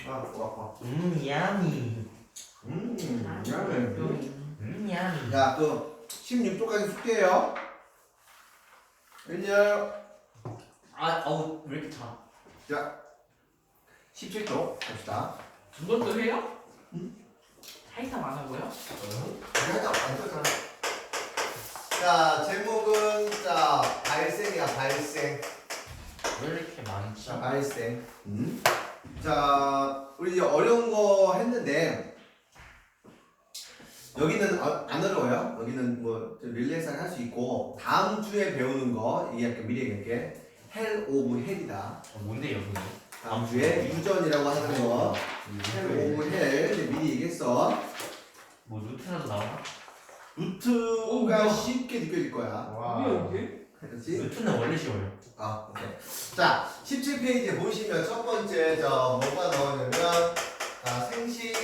아파. 야미. 야미. 야미. 자, 또 16조까지 숙제예요. 웬열. 어우 왜 이렇게 차? 자, 17조 갑시다. 두 번도 해요? 응? 하이삼 안 하고요? 살짝 안 썼잖아. 자, 제목은 자 발생이야 발생. 왜 이렇게 많지? 자, 발생. 자, 우리 이제 어려운 거 했는데 여기는 안 어려워요. 여기는 뭐 릴레이션 할 수 있고 다음 주에 배우는 거 얘기할게 미리 얘기할게. 헬 오브 헬이다. 뭔데 여기는? 다음 주에 유전이라고 하는 거. 헬 오브 헬 미리 얘기했어. 뭐 루트라도 나오나? 루트가 쉽게 느껴질 거야. 뭐야 이게? 그렇지? 루트는 원래 쉬워요. 아, 오케이. 자, 17페이지에 보시면 첫 번째 뭐가 나오냐면 자, 생식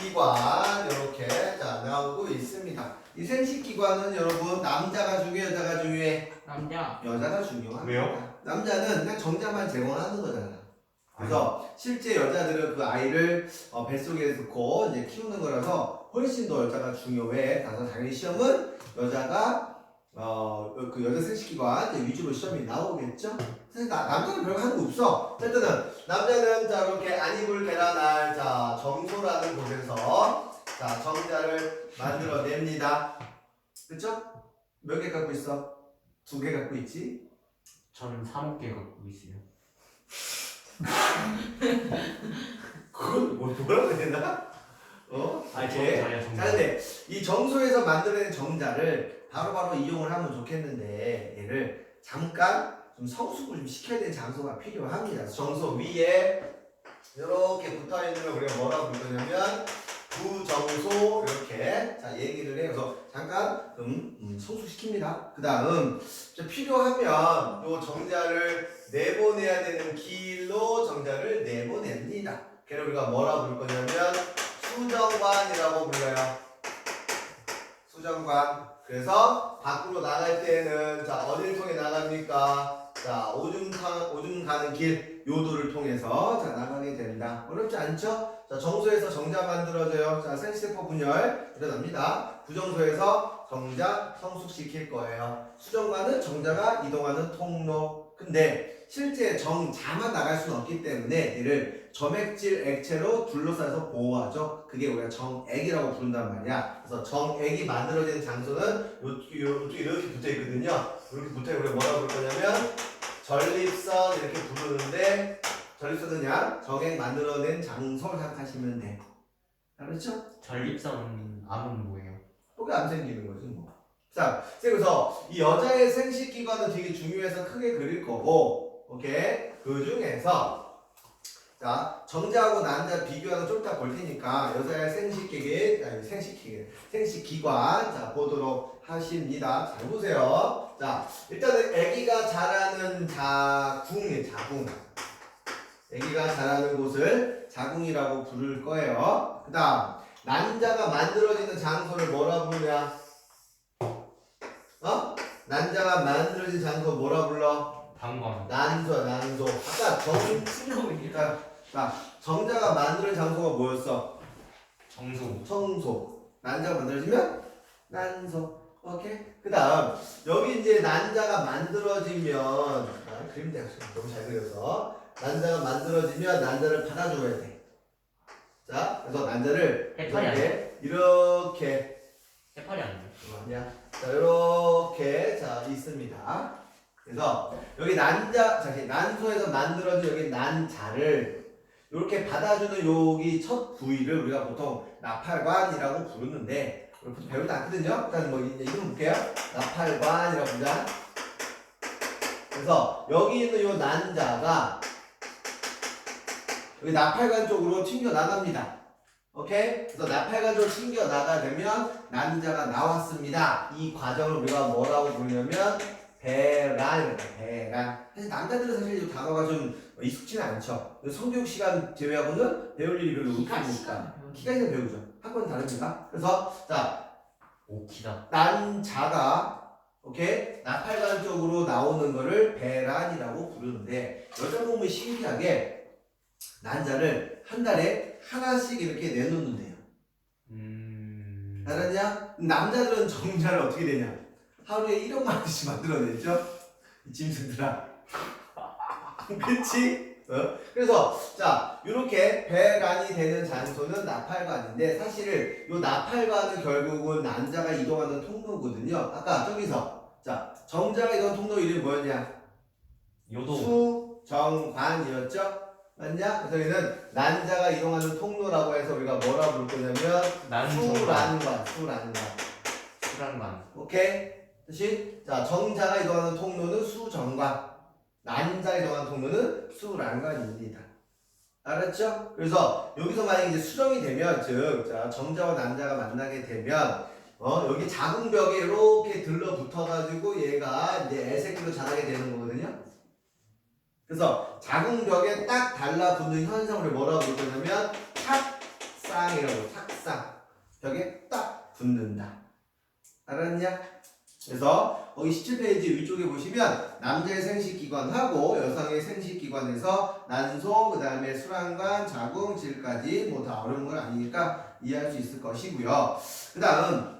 기관 이렇게 자 나오고 있습니다. 이 생식 기관은 여러분 남자가 중요해, 여자가 중요해? 남자. 여자가 중요합니다. 왜요? 남자는 그냥 정자만 제공하는 거잖아. 그래서 실제 여자들은 그 아이를 뱃속에 넣고 이제 키우는 거라서 훨씬 더 여자가 중요해. 그래서 당연히 시험은 여자가 그 여자 생식기관 위주로 시험이 나오겠죠? 사실 남자는 별거 하는 거 없어. 어쨌든 남자는 자 이렇게 안이불 계란알 자 정소라는 곳에서 자 정자를 만들어냅니다. 그쵸? 몇 개 갖고 있어? 2개 갖고 있지? 저는 3개 갖고 있어요. 그건 뭐라고 해야 되나? 아니 오케이. 저야 자 근데 이 정소에서 만들어낸 정자를 바로바로 이용을 하면 좋겠는데 얘를 잠깐 좀 성숙을 좀 시켜야 되는 장소가 필요합니다. 정소 위에 이렇게 붙어있는 걸 우리가 뭐라고 부를 거냐면 부정소 이렇게 자 얘기를 해요. 그래서 잠깐 성숙시킵니다. 그 다음 필요하면 요 정자를 내보내야 되는 길로 정자를 내보냅니다. 그래서 우리가 뭐라고 부를 거냐면 수정관이라고 불러요. 수정관. 그래서 밖으로 나갈 때는 자 어디를 통해 나갑니까? 자 오줌 가는 길 요도를 통해서 자 나가게 된다. 어렵지 않죠? 자 정소에서 정자 만들어져요. 자 생식세포 분열 일어납니다. 부정소에서 정자 성숙시킬 거예요. 수정관은 정자가 이동하는 통로. 근데 실제 정자만 나갈 수는 없기 때문에 얘를 점액질 액체로 둘러싸서 보호하죠. 그게 우리가 정액이라고 부른단 말이야. 그래서 정액이 만들어지는 장소는 요쪽에 이렇게 붙어 있거든요. 이렇게 붙어 있고 우리가 뭐라고 부를 거냐면 전립선 이렇게 부르는데 전립선은 그냥 정액 만들어낸 장소를 생각하시면 돼. 알았죠? 전립선 암은 뭐예요? 뽀개 안 생기는 거지 뭐. 자, 그래서 이 여자의 생식기관은 되게 중요해서 크게 그릴 거고, 오케이? 그 중에서 자 정자하고 남자 비교하는 좀 이따 볼 테니까 여자의 생식기관 자 보도록 하십니다. 잘 보세요. 자 일단은 아기가 자라는 자궁. 아기가 자라는 곳을 자궁이라고 부를 거예요. 그 다음 난자가 만들어지는 장소를 뭐라 부르냐? 난자가 만들어진 장소 뭐라 불러? 방광. 난소. 아까 정자가 만들어진 장소가 뭐였어? 청소. 난자가 만들어지면 난소. 오케이. 그 다음 여기 이제 난자가 만들어지면 그림 대학 너무 잘 그려서 난자가 만들어지면 난자를 받아줘야 돼. 자 그래서 난자를 이렇게 해파리 아니에요? 아니야. 자 이렇게 자 있습니다. 그래서 여기 난소에서 만들어진 여기 난자를 이렇게 받아주는 여기 첫 부위를 우리가 보통 나팔관이라고 부르는데 보통 배우지 않거든요. 일단 뭐 이름 볼게요. 나팔관이라고 부르자. 그래서 여기 있는 요 난자가 여기 나팔관 쪽으로 튕겨 나갑니다. 오케이? 그래서 나팔관 쪽으로 튕겨 나가려면 난자가 나왔습니다. 이 과정을 우리가 뭐라고 부르냐면 배란이라고 해. 배란. 사실 남자들은 사실 이 단어가 좀 익숙지는 않죠. 성교육 시간 제외하고는 배울 일이 별로 없으니까. 키가 있는 배우죠. 학교는 다릅니다. 그래서 자 오키다. 난자가 오케이? 나팔관 쪽으로 나오는 거를 배란이라고 부르는데 여자 몸이 신기하게 난자를 한 달에 하나씩 이렇게 내놓는데요. 알았냐? 남자들은 정자를 어떻게 되냐? 하루에 1억만 원씩 만들어내죠? 이 짐승들아. 그치? 그래서 자 이렇게 배관이 되는 장소는 나팔관인데 사실 이 나팔관은 결국은 난자가 이동하는 통로거든요. 아까 저기서 자 정자가 이동하는 통로 이름이 뭐였냐? 요도. 수정관이었죠? 맞냐? 그래서 여기는 난자가 이동하는 통로라고 해서 우리가 뭐라 부를 거냐면 수란관. 수란관. 오케이? 다시 자 정자가 이동하는 통로는 수정관, 난자가 이동하는 통로는 수란관입니다. 알았죠? 그래서 여기서 만약에 이제 수정이 되면 즉 자 정자와 난자가 만나게 되면 여기 작은 벽에 이렇게 들러붙어가지고 얘가 이제 애새끼로 자라게 되는 거거든요. 그래서 작은 벽에 딱 달라붙는 현상을 뭐라고 부를 거냐면 착상이라고. 착상. 벽에 딱 붙는다. 알았냐? 그래서 거기 17페이지 위쪽에 보시면 남자의 생식기관하고 여성의 생식기관에서 난소, 그 다음에 수란관, 자궁, 질까지 뭐 다 어려운 건 아니니까 이해할 수 있을 것이고요. 그 다음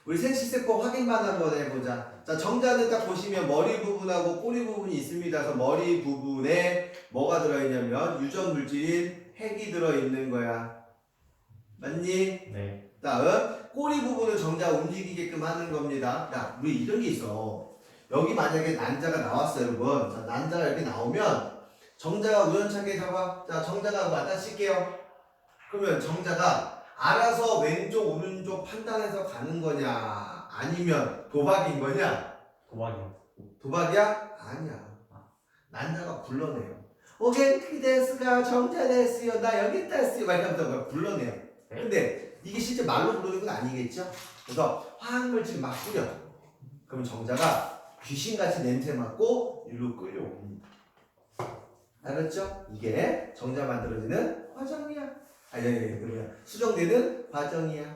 우리 생식세포 확인만 한번 해보자. 자 정자는 딱 보시면 머리 부분하고 꼬리 부분이 있습니다. 그래서 머리 부분에 뭐가 들어있냐면 유전 물질인 핵이 들어있는 거야. 맞니? 네. 다음 꼬리 부분을 정자가 움직이게끔 하는 겁니다. 야, 우리 이런 게 있어. 여기 만약에 난자가 나왔어요, 여러분. 자, 난자가 이렇게 나오면 정자가 우연찮게 잡아. 자, 정자가 맞다 칠게요. 그러면 정자가 알아서 왼쪽, 오른쪽 판단해서 가는 거냐? 아니면 도박인 거냐? 도박이요. 도박이야? 아니야. 난자가 불러내요. 오겐키 데스가 정자 데스요. 나 여기 데스요. 막 이러면서 불러내요. 근데 이게 실제 말로 부르는 건 아니겠죠? 그래서 화학물질 막 뿌려. 그럼 정자가 귀신같이 냄새 맡고 일로 끌려옵니다. 알았죠? 이게 정자 만들어지는 과정이야. 그러면 수정되는 과정이야.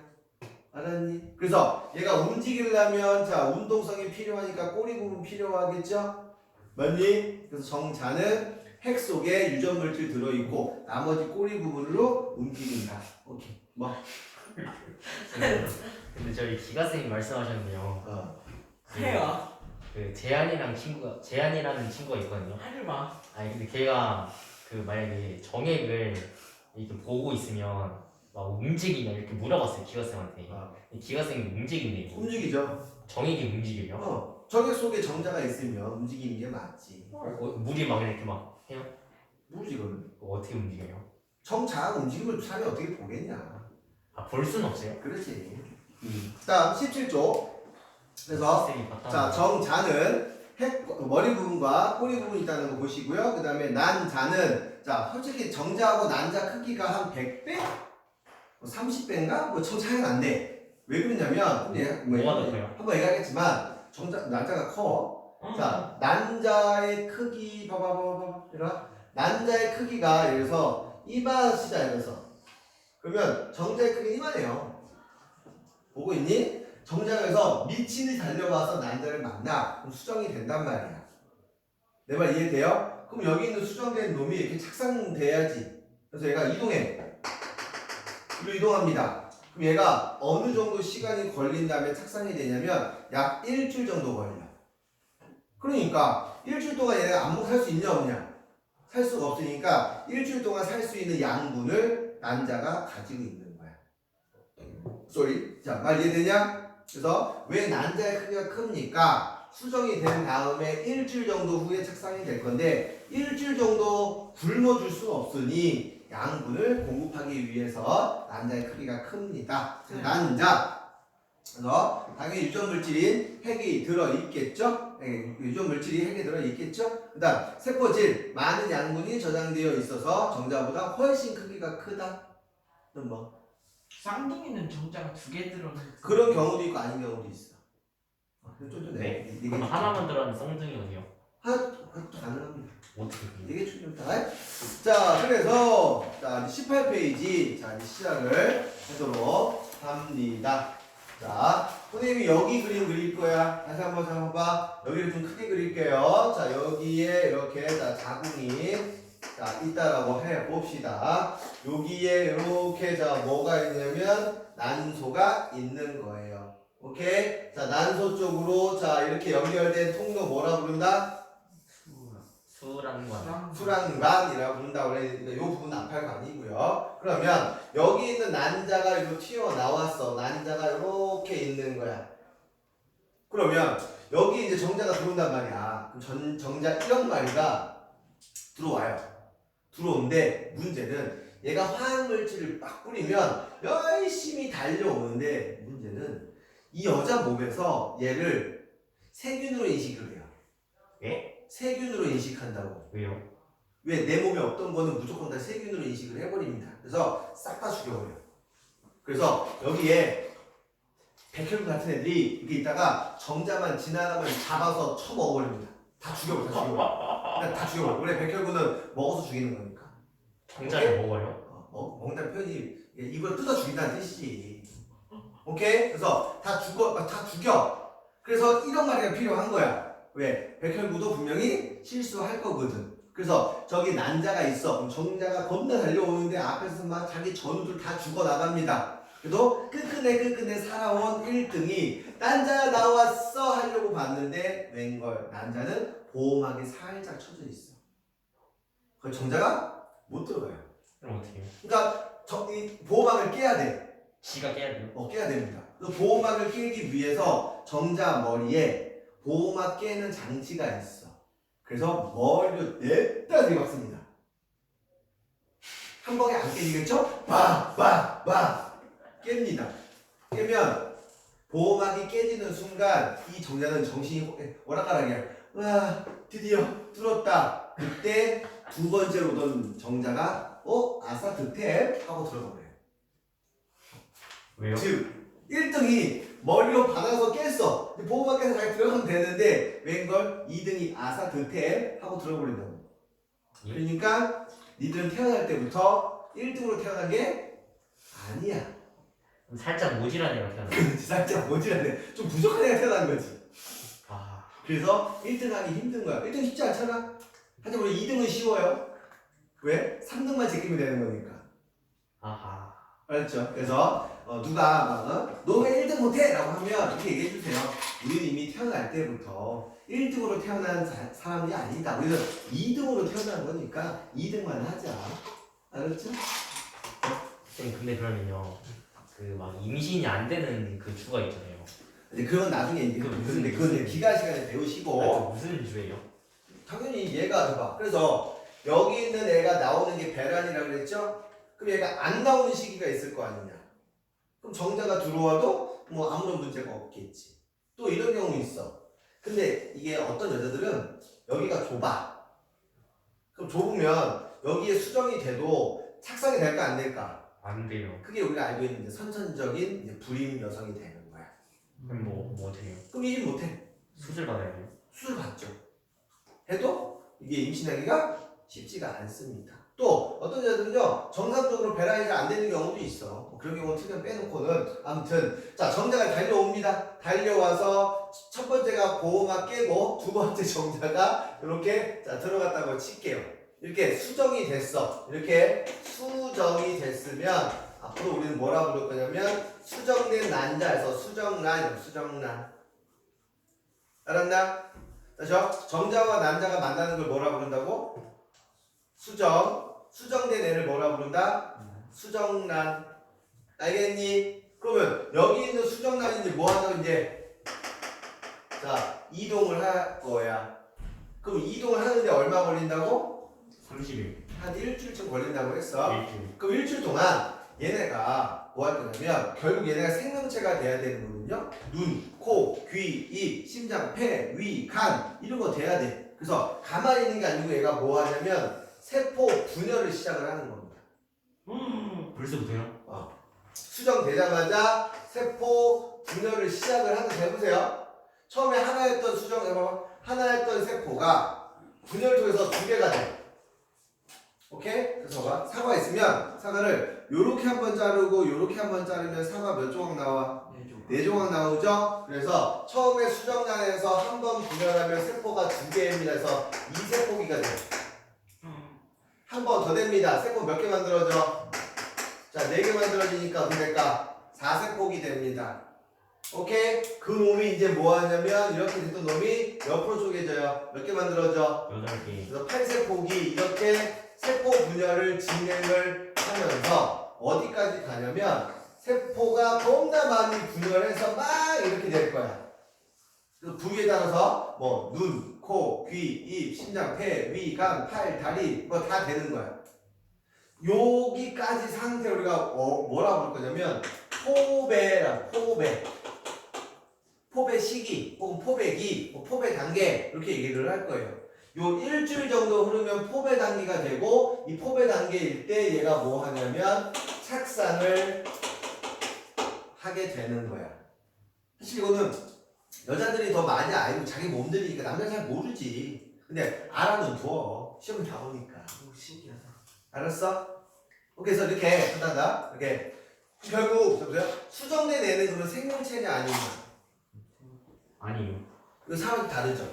알았니? 그래서 얘가 움직이려면 자 운동성이 필요하니까 꼬리 부분 필요하겠죠? 맞니? 그래서 정자는 핵 속에 유전물질 들어있고 나머지 꼬리 부분으로 움직인다. 오케이. 뭐? 근데 저희 기가쌤이 말씀하셨네요. 해요. 그 재한이라는 친구가 있거든요. 하지 마. 아니 근데 걔가 그 만약에 정액을 이렇게 보고 있으면 막 움직이냐 이렇게 물어봤어요 기가쌤한테. 기가쌤이 움직이네요. 움직이죠. 정액이 움직여요? 정액 속에 정자가 있으면 움직이는 게 맞지. 물이 막 이렇게 막 해요? 뭐지 이거는? 어떻게 움직여요? 정자가 움직임을 사람이 어떻게 보겠냐. 아 볼 수는 없어요? 그렇지. 다음 17조. 그래서 쌤이 봤다. 자 정자는 머리 부분과 꼬리 부분이 있다는 거 보시고요. 그 다음에 난자는 자 솔직히 정자하고 난자 크기가 한 100배? 30배인가? 뭐 정 차이가 안 돼. 왜 그러냐면 뭐가 더 커요? 한번 얘기하겠지만 난자가 커. 자 난자의 크기 봐봐. 난자의 크기가 예를 들어서 이만하시다 이래서 그러면 정자의 크기는 이만해요. 보고 있니? 정자에서 미친이 달려와서 난자를 만나. 그럼 수정이 된단 말이야. 내 말 이해돼요? 그럼 여기 있는 수정된 놈이 이렇게 착상돼야지. 그래서 얘가 이동해. 이리로 이동합니다. 그럼 얘가 어느 정도 시간이 걸린 다음에 착상이 되냐면 약 일주일 정도 걸려. 그러니까 일주일 동안 얘가 안 먹고 살 수 있냐 없냐? 살 수가 없으니까 일주일 동안 살 수 있는 양분을 난자가 가지고 있는 거야. 쏘리. 자, 말 이해되냐? 그래서 왜 난자의 크기가 큽니까? 수정이 된 다음에 일주일 정도 후에 착상이 될 건데 일주일 정도 굶어줄 수는 없으니 양분을 공급하기 위해서 난자의 크기가 큽니다. 난자. 그래서 당연히 유전물질인 핵이 들어있겠죠? 유전물질이 핵에 들어있겠죠? 그 다음 세포질 많은 양분이 저장되어 있어서 정자보다 훨씬 크기가 크다. 그럼 뭐? 쌍둥이는 정자가 2개 들어있는. 그런 경우도 있고 아닌 경우도 있어. 네. 그럼 하나만 들어가는 쌍둥이 어디요? 그것도 가능합니다. 어떻게 그래요? 이게 충분다. 자, 그래서 자 18페이지 자 이제 시작을 하도록 합니다. 자, 선생님이 여기 그림 그릴 거야. 다시 한번 잡아봐. 여기를 좀 크게 그릴게요. 자, 여기에 이렇게 자 자궁이 자, 있다라고 해 봅시다. 여기에 이렇게 자 뭐가 있냐면 난소가 있는 거예요. 오케이? 자, 난소 쪽으로 자 이렇게 연결된 통로 뭐라 부른다? 수란관. 수란관이라고 부른다고 그랬는데 이 부분은 앞팔관이고요. 그러면 여기 있는 난자가 이렇게 튀어나왔어. 난자가 이렇게 있는 거야. 그러면 여기 이제 정자가 들어온단 말이야. 그럼 정자 1억 마리가 들어와요. 들어오는데 문제는 얘가 화학물질을 막 뿌리면 열심히 달려오는데 문제는 이 여자 몸에서 얘를 세균으로 인식을 해요. 예? 세균으로 인식한다고. 왜요? 왜? 내 몸에 없던 거는 무조건 다 세균으로 인식을 해버립니다. 그래서 싹 다 죽여버려요. 그래서 여기에 백혈구 같은 애들이 이렇게 있다가 정자만 지나가면 잡아서 쳐먹어버립니다. 다 죽여버려, 다 죽여버려. 그냥 다 죽여버려. 원래 백혈구는 먹어서 죽이는 거니까. 정자를 먹어요? 먹는다는 표현이 이걸 뜯어 죽인다는 뜻이지. 오케이? 그래서 다 죽여. 그래서 1억 마리가 필요한 거야. 왜? 백혈구도 분명히 실수할 거거든. 그래서 저기 난자가 있어. 그럼 정자가 겁나 달려오는데 앞에서 막 자기 전우들 다 죽어나갑니다. 그래도 끈끈해 살아온 1등이 난자 나왔어 하려고 봤는데 웬걸 난자는 보호막이 살짝 쳐져 있어. 그 정자가 못 들어가요. 그럼 어떻게 해요? 그러니까 이 보호막을 깨야 돼. 지가 깨야 돼요? 깨야 됩니다. 그 보호막을 깨기 위해서 정자 머리에 보호막 깨는 장치가 있어. 그래서 머리로 냅다 들이박습니다. 한 방에 안 깨지겠죠? 깹니다. 깨면 보호막이 깨지는 순간 이 정자는 정신이 오락가락이야. 와, 드디어 뚫었다. 그때 두 번째로 오던 정자가 아싸 득템 하고 들어가 버려요. 왜요? 즉 1등이 머리로 받아서 깼어. 보호막 깨서 잘 들어가면 되는데 웬걸 2등이 아싸 득템 하고 들어버린다고. 예? 그러니까 니들은 태어날 때부터 1등으로 태어난 게 아니야. 살짝 모질한 애가 태어나. 살짝 모질하네. 좀 부족한 애가 태어난 거지. 아, 그래서 1등 하기 힘든 거야. 1등 쉽지 않잖아. 하지만 우리 2등은 쉬워요. 왜? 3등만 제끼면 되는 거니까. 아하. 알았죠? 그래서 누가 막 너 왜 1등 못해? 라고 하면 이렇게 얘기해 주세요. 우리는 이미 태어날 때부터 1등으로 태어난 사람이 아니다. 우리는 2등으로 태어난 거니까 2등만 하자. 알았죠? 쌤, 근데 그러면요. 그 막 임신이 안 되는 그 주가 있잖아요. 이제 그건 나중에 이제 무슨 그건 기가 시간에 배우시고 무슨 주예요? 당연히 얘가 해봐. 그래서 여기 있는 애가 나오는 게 배란이라고 그랬죠? 그럼 얘가 안 나오는 시기가 있을 거 아니냐? 그럼 정자가 들어와도 뭐 아무런 문제가 없겠지. 또 이런 경우 있어. 근데 이게 어떤 여자들은 여기가 좁아. 그럼 좁으면 여기에 수정이 돼도 착상이 될까 안 될까? 안 돼요. 그게 우리가 알고 있는 이제 선천적인 이제 불임 여성이 되는 거야. 그럼 뭐 어떻게 해요? 그럼 일 못해. 수술 받아야 돼요? 수술 받죠. 해도 이게 임신하기가 쉽지가 않습니다. 또 어떤 여자들은요 정상적으로 배란이 잘 안 되는 경우도 있어. 뭐 그런 경우는 특별 빼놓고는 아무튼 자 정자가 달려옵니다. 달려와서 첫 번째가 보호막 깨고 두 번째 정자가 이렇게 자 들어갔다고 칠게요. 이렇게 수정이 됐어. 이렇게 수정이 됐으면 앞으로 우리는 뭐라 부를 거냐면 수정된 난자에서 수정란. 알았나? 그렇죠? 정자와 난자가 만나는 걸 뭐라 부른다고? 수정된 애를 뭐라 부른다? 수정란. 알겠니? 그러면 여기 있는 수정란이 이제 뭐 한다고 이제 자 이동을 할 거야. 그럼 이동을 하는데 얼마 걸린다고? 30일. 한 일주일쯤 걸린다고 했어. 일주일. 그럼 일주일 동안 얘네가 뭐 할 거냐면 결국 얘네가 생명체가 돼야 되는 거거든요. 눈, 코, 귀, 입, 심장, 폐, 위, 간 이런 거 돼야 돼. 그래서 가만히 있는 게 아니고 얘가 뭐 하냐면 세포 분열을 시작을 하는 겁니다. 벌써부터요? 수정되자마자 세포 분열을 시작을 하는 거 해보세요. 처음에 하나였던 하나였던 세포가 분열 통해서 두 개가 돼. 오케이? 그래서 봐. 사과 있으면 사과를 요렇게 한번 자르고 요렇게 한번 자르면 사과 몇 조각 나와? 네 조각 나오죠? 그래서 처음에 수정란에서 한 번 분열하면 세포가 두 개입니다. 그래서 2세포기가 돼. 한 번 더 됩니다. 세포 몇 개 만들어져? 자, 4개 만들어지니까 어떻게 될까? 4세포기 됩니다. 오케이? 그 놈이 이제 뭐 하냐면 이렇게 됐던 놈이 옆으로 쪼개져요. 몇 개 만들어져? 8개. 그래서 8세포기 이렇게 세포 분열을 진행을 하면서 어디까지 가냐면 세포가 너무나 많이 분열해서 막 이렇게 될 거야. 그 부위에 따라서 뭐 눈, 코, 귀, 입, 심장, 폐, 위, 간, 팔, 다리 뭐 다 되는 거야. 여기까지 상태를 우리가 뭐라고 부를 거냐면 포배라 포배 시기 혹은 포배기, 포배 단계 이렇게 얘기를 할 거예요. 요 일주일 정도 흐르면 포배 단계가 되고 이 포배 단계일 때 얘가 뭐 하냐면 착상을 하게 되는 거야. 사실 이거는 여자들이 더 많이 알고 자기 몸들이니까 남자 잘 모르지. 근데 알아는 둬. 시험에 나오니까. 오 신기하다. 알았어? 그래서 이렇게 하다가 이렇게 결국 보세요. 수정된 애는 그러면 생명체냐 아니냐? 아니요. 이거 상황이 다르죠.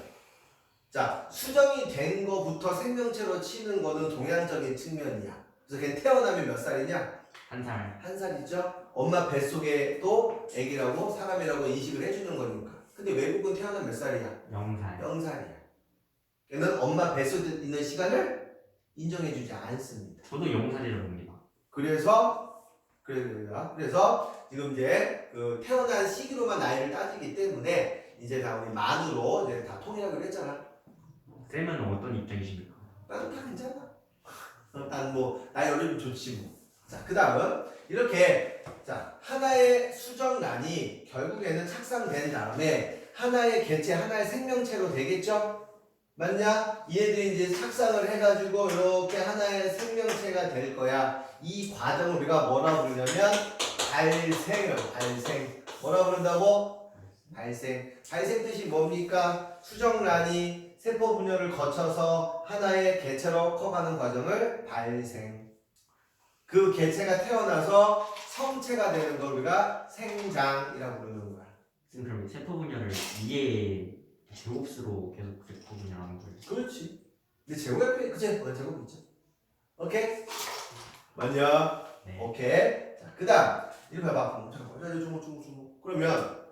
자, 수정이 된 거부터 생명체로 치는 거는 동양적인 측면이야. 그래서 걔 태어나면 몇 살이냐? 1살. 1살이죠. 엄마 뱃속에 또 애기라고 사람이라고 인식을 해주는 거니까. 근데 외국은 태어나면 몇 살이야? 0살. 0살이야. 걔는 엄마 뱃속에 있는 시간을 인정해주지 않습니다. 저도 0살이라고 봅니다. 그래서 지금 이제 그 태어난 시기로만 나이를 따지기 때문에 이제 다 우리 만으로 이제 다 통일하기로 했잖아. 쌤은 어떤 입장이십니까? 나는 다 괜찮아. 난 뭐 나이 어리면 좋지 뭐. 자, 그다음은 이렇게 자 하나의 수정란이 결국에는 착상된 다음에 하나의 개체, 하나의 생명체로 되겠죠? 맞냐? 얘들이 이제 착상을 해가지고 이렇게 하나의 생명체가 될 거야. 이 과정을 우리가 뭐라고 부르냐면 발생이에요. 발생. 뭐라고 부른다고? 발생. 발생 뜻이 뭡니까? 수정란이 세포 분열을 거쳐서 하나의 개체로 커가는 과정을 발생. 그 개체가 태어나서 성체가 되는 걸 우리가 생장이라고 부르는 거야. 쌤 그럼 세포 분열을 위에 제곱수로 계속 세포 분열하는 거예요? 그렇지. 근데 제곱 옆에 그치? 제곱 있죠. 오케이? 맞냐? 네. 오케이. 자, 그다음 이렇게 봐봐. 잠깐만. 주목. 그러면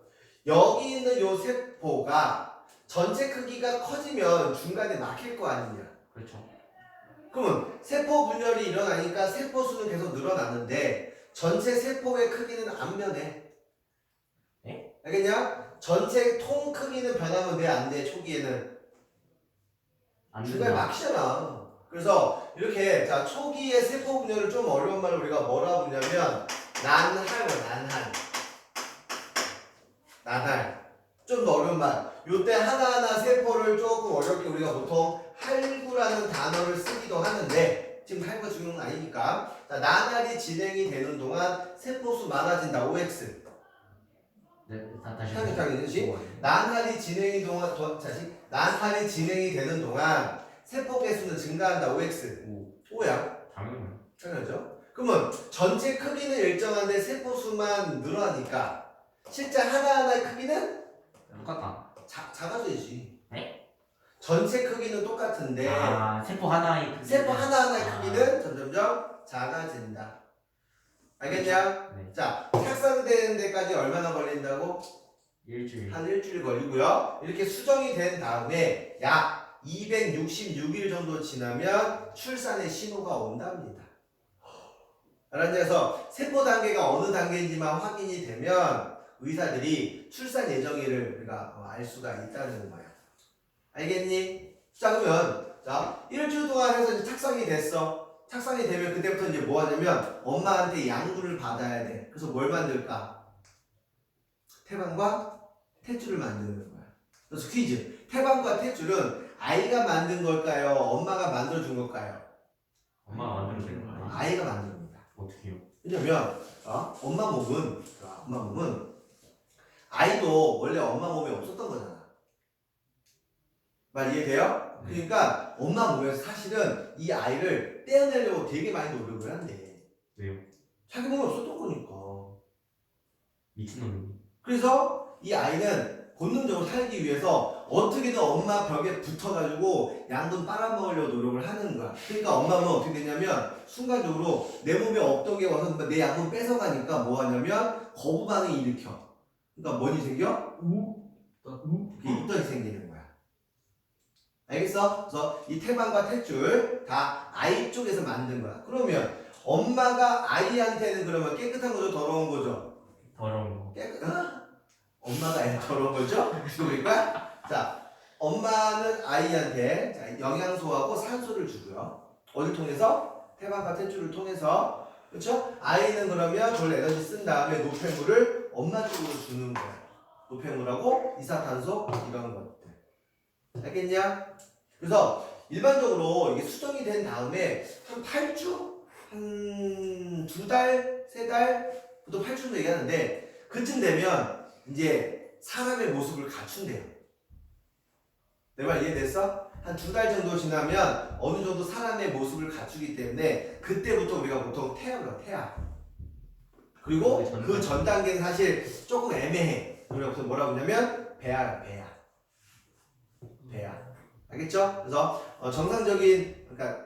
여기 있는 요 세포가 전체 크기가 커지면 중간에 막힐 거 아니냐? 그렇죠. 그러면 세포 분열이 일어나니까 세포 수는 계속 늘어나는데 전체 세포의 크기는 안 변해. 네? 알겠냐? 전체 통 크기는 변하면 돼, 안 돼? 초기에는 안 중간에 된다. 막히잖아. 그래서 이렇게 자 초기의 세포 분열을 좀 어려운 말로 우리가 뭐라 부르냐면 난할. 좀 더 어려운 말. 요때 하나하나 세포를 조금 어렵게 우리가 보통 할구라는 단어를 쓰기도 하는데 지금 할구가 중요한 건 아니니까. 자, 난할이 진행이 되는 동안 세포수 많아진다. OX. 네, 다시. 당연히. 난할이 진행이 되는 동안 세포 개수는 증가한다. OX. 5야. 당연하죠. 그러면 전체 크기는 일정한데 세포 수만 늘어나니까 실제 하나하나의 크기는 똑같다. 작아져야지. 네? 전체 크기는 똑같은데 세포 하나의 크기. 세포 하나하나의 크기는 점점점 작아진다. 알겠냐? 네. 자, 착상되는 데까지 얼마나 걸린다고? 일주일. 한 일주일 걸리고요. 이렇게 수정이 된 다음에 약 266일 정도 지나면 출산의 신호가 온답니다. 알았냐? 그래서 세포 단계가 어느 단계인지만 확인이 되면 의사들이 출산 예정일을 우리가 알 수가 있다는 거야. 알겠니? 자, 그러면 자 일주일 동안 해서 이제 착상이 됐어. 착상이 되면 그때부터 이제 뭐 하냐면 엄마한테 양분을 받아야 돼. 그래서 뭘 만들까? 태반과 탯줄을 만드는 거야. 그래서 퀴즈. 태반과 탯줄은 아이가 만든 걸까요? 엄마가 만들어준 걸까요? 엄마가 만들어준 거예요. 아이가 만든 겁니다. 어떻게요? 왜냐면 엄마 몸은 아이도 원래 엄마 몸에 없었던 거잖아. 말 이해돼요? 그러니까 엄마 몸에서 사실은 이 아이를 떼어내려고 되게 많이 노력을 한대. 왜요? 자기 몸에 없었던 거니까. 미친놈이. 그래서 이 아이는 본능적으로 살기 위해서 어떻게든 엄마 벽에 붙어가지고 양분 빨아먹으려고 노력을 하는 거야. 그러니까 엄마는 어떻게 되냐면 순간적으로 내 몸에 없던 게 와서 내 양분 뺏어가니까 뭐 하냐면 거부 반응이 일으켜. 그러니까 뭐니 생겨? 이게 입덧이 생기는 거야. 알겠어? 그래서 이 태반과 탯줄 다 아이 쪽에서 만든 거야. 그러면 엄마가 아이한테는 그러면 깨끗한 거죠? 더러운 거죠? 더러운 거. 엄마가 애 더러운 거죠? 그러니까 자, 엄마는 아이한테 자, 영양소하고 산소를 주고요. 어딜 통해서? 태반과 탯줄을 통해서. 그렇죠? 아이는 그러면 그걸 에너지 쓴 다음에 노폐물을 엄마 쪽으로 주는 거야. 노폐물하고 이산화탄소 이런 것들. 알겠냐? 그래서 일반적으로 이게 수정이 된 다음에 한 8주? 한 2달? 3달부터 8주 정도 얘기하는데 그쯤 되면 이제 사람의 모습을 갖춘대요. 내 말 이해됐어? 한 2달 정도 지나면 어느 정도 사람의 모습을 갖추기 때문에 그때부터 우리가 보통 태아로 태아. 그리고 그 전 단계는 사실 조금 애매해. 우리가 무슨 뭐라고 하냐면 배아야 배아. 배아. 알겠죠? 그래서 정상적인 그러니까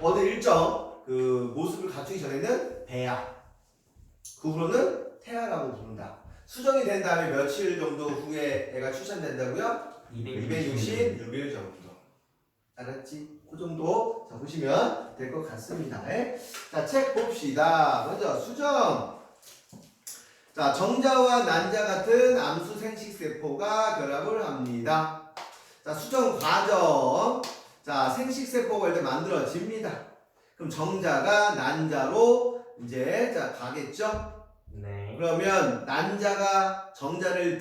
어느 일정 그 모습을 갖추기 전에는 배아. 그 후로는 태아라고 부른다. 수정이 된 다음에 며칠 정도 후에 애가 출산된다고요? 266일 정도. 알았지? 그 정도 자, 보시면 될 것 같습니다. 자, 책 봅시다. 먼저 수정. 자, 정자와 난자 같은 암수 생식세포가 결합을 합니다. 자, 수정 과정. 자, 생식세포가 일단 만들어집니다. 그럼 정자가 난자로 이제 자 가겠죠? 네. 그러면 난자가 정자를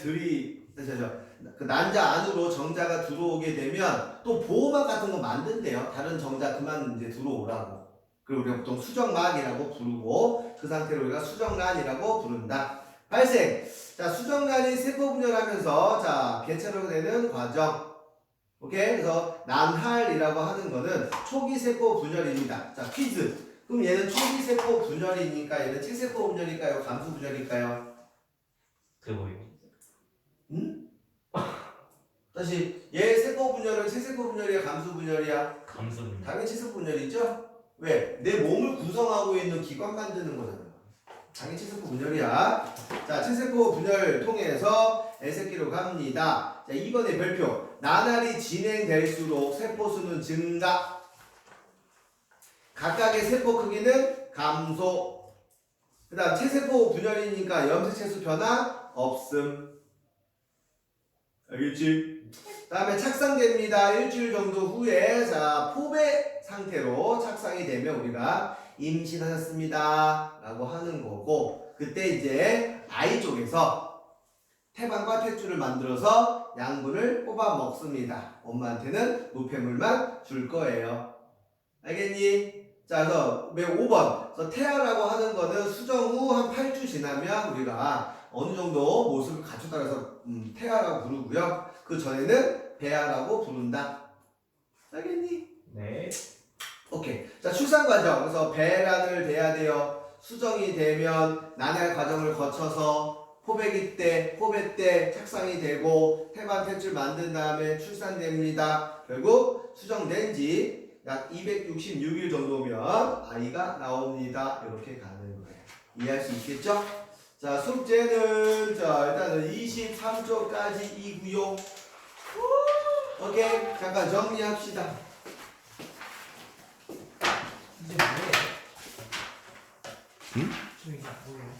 그 난자 안으로 정자가 들어오게 되면 또 보호막 같은 거 만든대요. 다른 정자 그만 이제 들어오라고. 그리고 우리가 보통 수정막이라고 부르고 그 상태로 우리가 수정란이라고 부른다. 발생. 자, 수정란이 세포 분열하면서 자 개체로 되는 과정. 오케이? 그래서 난할이라고 하는 거는 초기 세포 분열입니다. 자, 퀴즈. 그럼 얘는 초기 세포 분열이니까 얘는 체세포 분열일까요? 감수 분열일까요? 그 뭐예요? 응? 다시 얘 세포 분열은 체세포 분열이야? 감수 분열이야? 감수분. 당연히 체세포 분열이죠? 왜? 내 몸을 구성하고 있는 기관 만드는 거잖아. 당연히 체세포 분열이야. 자, 체세포 분열 통해서 애새끼로 갑니다. 자, 2번의 별표. 나날이 진행될수록 세포수는 증가. 각각의 세포 크기는 감소. 그 다음 체세포 분열이니까 염색체수 변화 없음. 알겠지? 그 다음에 착상됩니다. 일주일 정도 후에 자 포배 상태로 착상이 되면 우리가 임신하셨습니다 라고 하는 거고 그때 이제 아이 쪽에서 태반과 탯줄을 만들어서 양분을 뽑아 먹습니다. 엄마한테는 노폐물만 줄 거예요. 알겠니? 자, 그래서 왜 5번. 그래서 태아라고 하는 거는 수정 후 한 8주 지나면 우리가 어느 정도 모습을 갖췄다 해서 태아라고 부르고요. 그 전에는 배아라고 부른다. 알겠니? 네. 오케이. 자, 출산 과정. 그래서 배란을 돼야 돼요. 수정이 되면 난할 과정을 거쳐서 포배기 때, 포배 때 착상이 되고 태반 탯줄 만든 다음에 출산됩니다. 결국 수정된 지 약 266일 정도면 아이가 나옵니다. 이렇게 가는 거예요. 이해할 수 있겠죠? 자, 숙제는 자 일단은 23초까지 이고요. 오케이. 잠깐 정리합시다. 이제 뭐예요? 응? 저 이제 뭐예요?